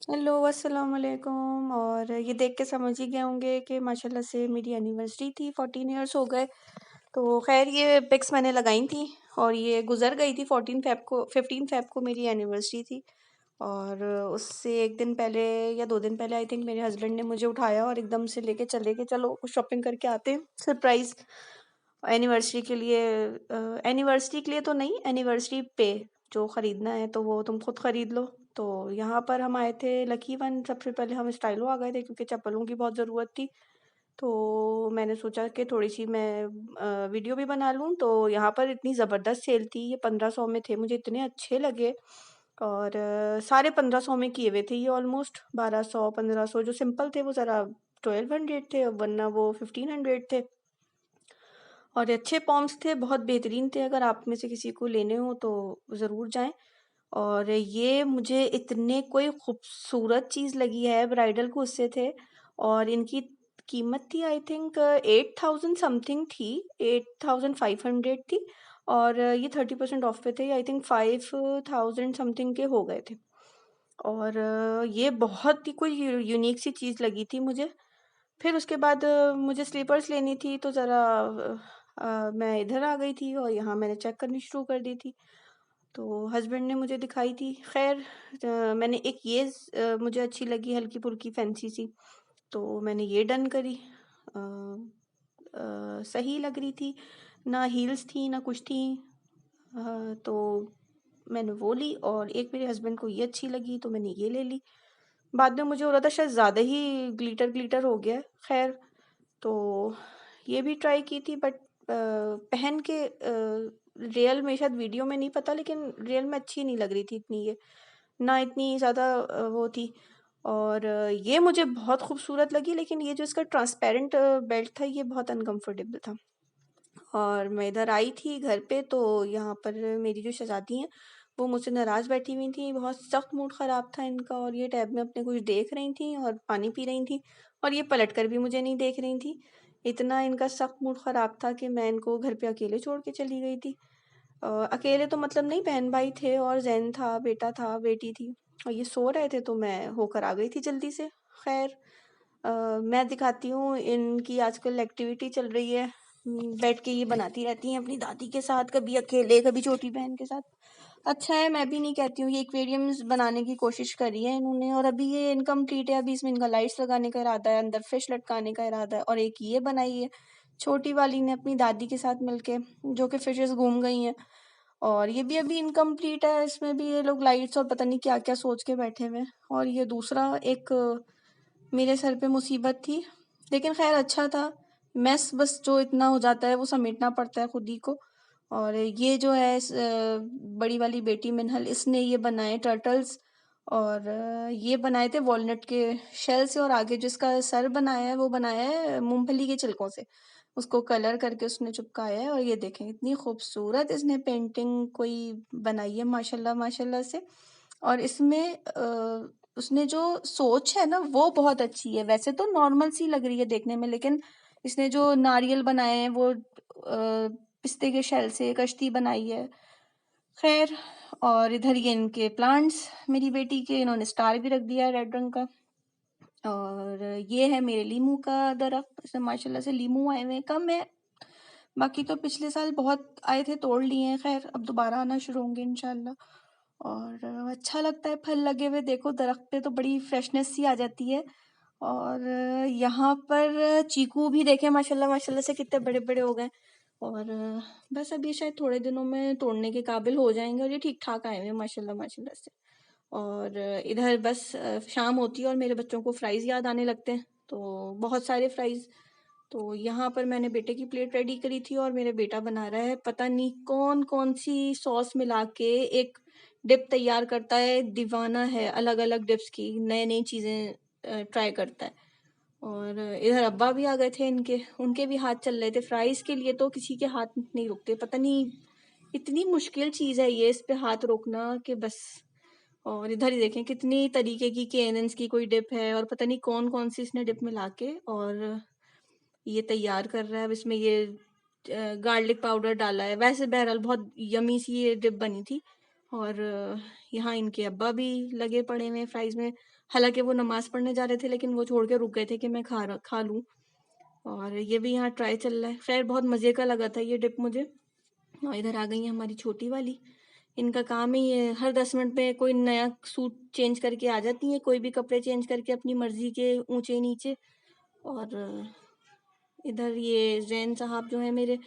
Hello, अस्सलाम वालेकुम। और ये देख के समझ ही गए होंगे कि माशाल्लाह से मेरी एनिवर्सरी थी, 14 इयर्स हो गए। तो खैर ये पिक्स मैंने लगाई थी और ये गुजर गई थी। 15 फ़ेब को मेरी एनिवर्सरी थी। और उससे एक दिन पहले या 2 दिन पहले आई थिंक मेरे हस्बैंड ने मुझे उठाया और एकदम से लेके चले कि चलो कुछ शॉपिंग करके आते हैं, सरप्राइज़ एनिवर्सरी के लिए। एनिवर्सरी के लिए तो नहीं, एनिवर्सरी पे जो ख़रीदना है तो वो तुम खुद ख़रीद लो। तो यहाँ पर हम आए थे लकी वन। सबसे पहले हम स्टाइलो आ गए थे क्योंकि चप्पलों की बहुत ज़रूरत थी। तो मैंने सोचा कि थोड़ी सी मैं वीडियो भी बना लूँ। तो यहाँ पर इतनी ज़बरदस्त सेल थी, ये 1500 में थे, मुझे इतने अच्छे लगे। और सारे 1500 में किए हुए थे ये, ऑलमोस्ट 1200 1500। जो सिंपल थे वो ज़रा 1200 थे, वरना वो 1500 थे। और अच्छे पॉम्स थे, बहुत बेहतरीन थे। अगर आप में से किसी को लेने हो तो ज़रूर जाएं। और ये मुझे इतने कोई खूबसूरत चीज़ लगी है, ब्राइडल को उससे थे। और इनकी कीमत थी आई थिंक 8000 समथिंग थी, 8500 थी। और ये 30% ऑफ पे थे, आई थिंक 5000 समथिंग के हो गए थे। और ये बहुत ही कोई यूनिक सी चीज़ लगी थी मुझे। फिर उसके बाद मुझे स्लीपर्स लेनी थी तो ज़रा मैं इधर आ गई थी और यहाँ मैंने चेक करनी शुरू कर दी थी। तो हस्बैंड ने मुझे दिखाई थी। खैर मैंने एक ये मुझे अच्छी लगी, हल्की फुल्की फैंसी सी, तो मैंने ये डन करी। अ, सही लग रही थी, ना हील्स थी ना कुछ थी। तो मैंने वो ली। और एक मेरे हस्बैंड को ये अच्छी लगी तो मैंने ये ले ली। बाद में मुझे हो रहा था शायद ज़्यादा ही ग्लिटर ग्लिटर हो गया। खैर, तो ये भी ट्राई की थी, बट पहन के रियल में, शायद वीडियो में नहीं पता, लेकिन रियल में अच्छी नहीं लग रही थी इतनी ये, ना इतनी ज़्यादा वो थी। और ये मुझे बहुत खूबसूरत लगी, लेकिन ये जो इसका ट्रांसपेरेंट बेल्ट था ये बहुत अनकंफर्टेबल था। और मैं इधर आई थी घर पे तो यहाँ पर मेरी जो शहज़ादी हैं वो मुझसे नाराज़ बैठी हुई थी। बहुत सख्त मूड ख़राब था इनका और ये टैब में अपने कुछ देख रही थी और पानी पी रही थी। और ये पलट कर भी मुझे नहीं देख रही थी। इतना इनका सख्त मूड ख़राब था कि मैं इनको घर पे अकेले छोड़ के चली गई थी। अकेले तो मतलब नहीं, बहन भाई थे और जैन था, बेटा था, बेटी थी। और ये सो रहे थे तो मैं होकर आ गई थी जल्दी से। खैर, मैं दिखाती हूँ इनकी आजकल एक्टिविटी चल रही है। बैठ के ये बनाती रहती हैं अपनी दादी के साथ, कभी अकेले कभी छोटी बहन के साथ। अच्छा है, मैं भी नहीं कहती हूँ। ये एक्वेरियम्स बनाने की कोशिश करी है इन्होंने और अभी ये इनकम्प्लीट है। अभी इसमें इनका लाइट्स लगाने का इरादा है, अंदर फिश लटकाने का इरादा है। और एक ये बनाई है छोटी वाली ने अपनी दादी के साथ मिलके, जो कि फिशेस घूम गई हैं। और ये भी अभी इनकम्प्लीट है, इसमें भी ये लोग लाइट्स और पता नहीं क्या क्या सोच के बैठे हुए हैं। और ये दूसरा एक मेरे सर पे मुसीबत थी, लेकिन खैर अच्छा था। मेस बस जो इतना हो जाता है वो समेटना पड़ता है खुद ही को। और ये जो है बड़ी वाली बेटी मिनहल, इसने ये बनाए टर्टल्स। और ये बनाए थे वॉलनट के शेल से। और आगे जिसका सर बनाया है वो बनाया है मूंगफली के छिलकों से, उसको कलर करके उसने चिपकाया है। और ये देखें इतनी खूबसूरत इसने पेंटिंग कोई बनाई है, माशाल्लाह माशाल्लाह से। और इसमें उसने जो सोच है ना वो बहुत अच्छी है। वैसे तो नॉर्मल सी लग रही है देखने में, लेकिन इसने जो नारियल बनाए हैं वो पिस्ते के शेल से कश्ती बनाई है। खैर, और इधर ये इनके प्लांट्स, मेरी बेटी के, इन्होंने स्टार भी रख दिया है रेड रंग का। और ये है मेरे लीमू का दरख्त, इसमें माशाल्लाह से लीमू आए हुए हैं, कम है। बाकी तो पिछले साल बहुत आए थे, तोड़ लिए हैं। खैर, अब दोबारा आना शुरू होंगे इंशाल्लाह। और अच्छा लगता है फल लगे हुए, देखो दरख्त पे तो बड़ी फ्रेशनेस सी आ जाती है। और यहाँ पर चीकू भी देखे माशाल्लाह माशाल्लाह से कितने बड़े बड़े हो गए। और बस अब ये शायद थोड़े दिनों में तोड़ने के काबिल हो जाएंगे। और ये ठीक ठाक आए हुए हैं माशाल्लाह माशाल्लाह से। और इधर बस शाम होती है और मेरे बच्चों को फ्राइज़ याद आने लगते हैं, तो बहुत सारे फ्राइज़। तो यहाँ पर मैंने बेटे की प्लेट रेडी करी थी और मेरा बेटा बना रहा है पता नहीं कौन कौन सी सॉस मिला के एक डिप तैयार करता है। दीवाना है अलग अलग डिप्स की, नई नई चीज़ें ट्राई करता है। और इधर अब्बा भी आ गए थे इनके, उनके भी हाथ चल रहे थे फ्राइज़ के लिए। तो किसी के हाथ नहीं रुकते, पता नहीं इतनी मुश्किल चीज़ है ये, इस पे हाथ रोकना कि बस। और इधर ही देखें कितनी तरीके की केएनएन्स की कोई डिप है और पता नहीं कौन कौन सी इसने डिप मिला के और ये तैयार कर रहा है। अब इसमें ये गार्लिक पाउडर डाला है। वैसे बहरहाल बहुत यमी सी ये डिप बनी थी। और यहाँ इनके अब्बा भी लगे पड़े हुए फ्राइज़ में। हालाँकि वो नमाज़ पढ़ने जा रहे थे, लेकिन वो छोड़ के रुक गए थे कि मैं खा लूँ। और ये भी यहाँ ट्राई चल रहा है। ख़ैर बहुत मज़े का लगा था ये डिप मुझे। और इधर आ गई है हमारी छोटी वाली। इनका काम ही ये हर 10 मिनट में कोई नया सूट चेंज करके आ जाती हैं, कोई भी कपड़े चेंज करके अपनी मर्ज़ी के ऊँचे-नीचे। और इधर ये ज़ैन साहब जो हैं मेरे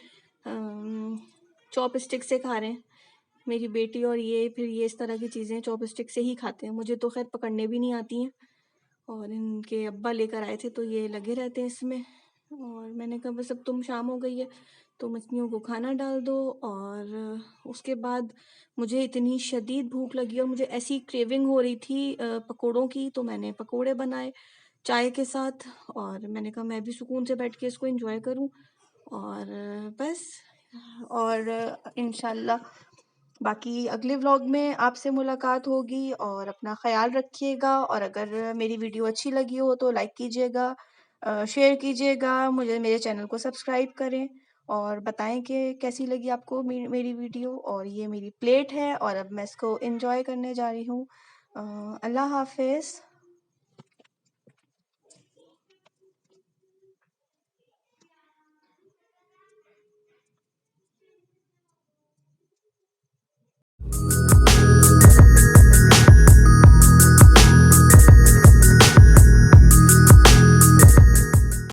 चॉपस्टिक से खा रहे हैं। मेरी बेटी और ये फिर ये इस तरह की चीज़ें चॉपस्टिक से ही खाते हैं। मुझे तो ख़ैर पकड़ने भी नहीं आती हैं। और इनके अब्बा लेकर आए थे तो ये लगे रहते हैं इसमें। और मैंने कहा बस अब तुम शाम हो गई है तो मछलियों को खाना डाल दो। और उसके बाद मुझे इतनी शदीद भूख लगी और मुझे ऐसी क्रेविंग हो रही थी पकोड़ों की, तो मैंने पकोड़े बनाए चाय के साथ। और मैंने कहा मैं भी सुकून से बैठ के इसको एंजॉय करूं। और बस। और इंशाल्लाह बाकी अगले व्लॉग में आपसे मुलाकात होगी। और अपना ख्याल रखिएगा। और अगर मेरी वीडियो अच्छी लगी हो तो लाइक कीजिएगा, शेयर कीजिएगा, मुझे मेरे चैनल को सब्सक्राइब करें और बताएं कि कैसी लगी आपको मेरी वीडियो। और ये मेरी प्लेट है और अब मैं इसको एंजॉय करने जा रही हूँ। अल्लाह हाफिज़।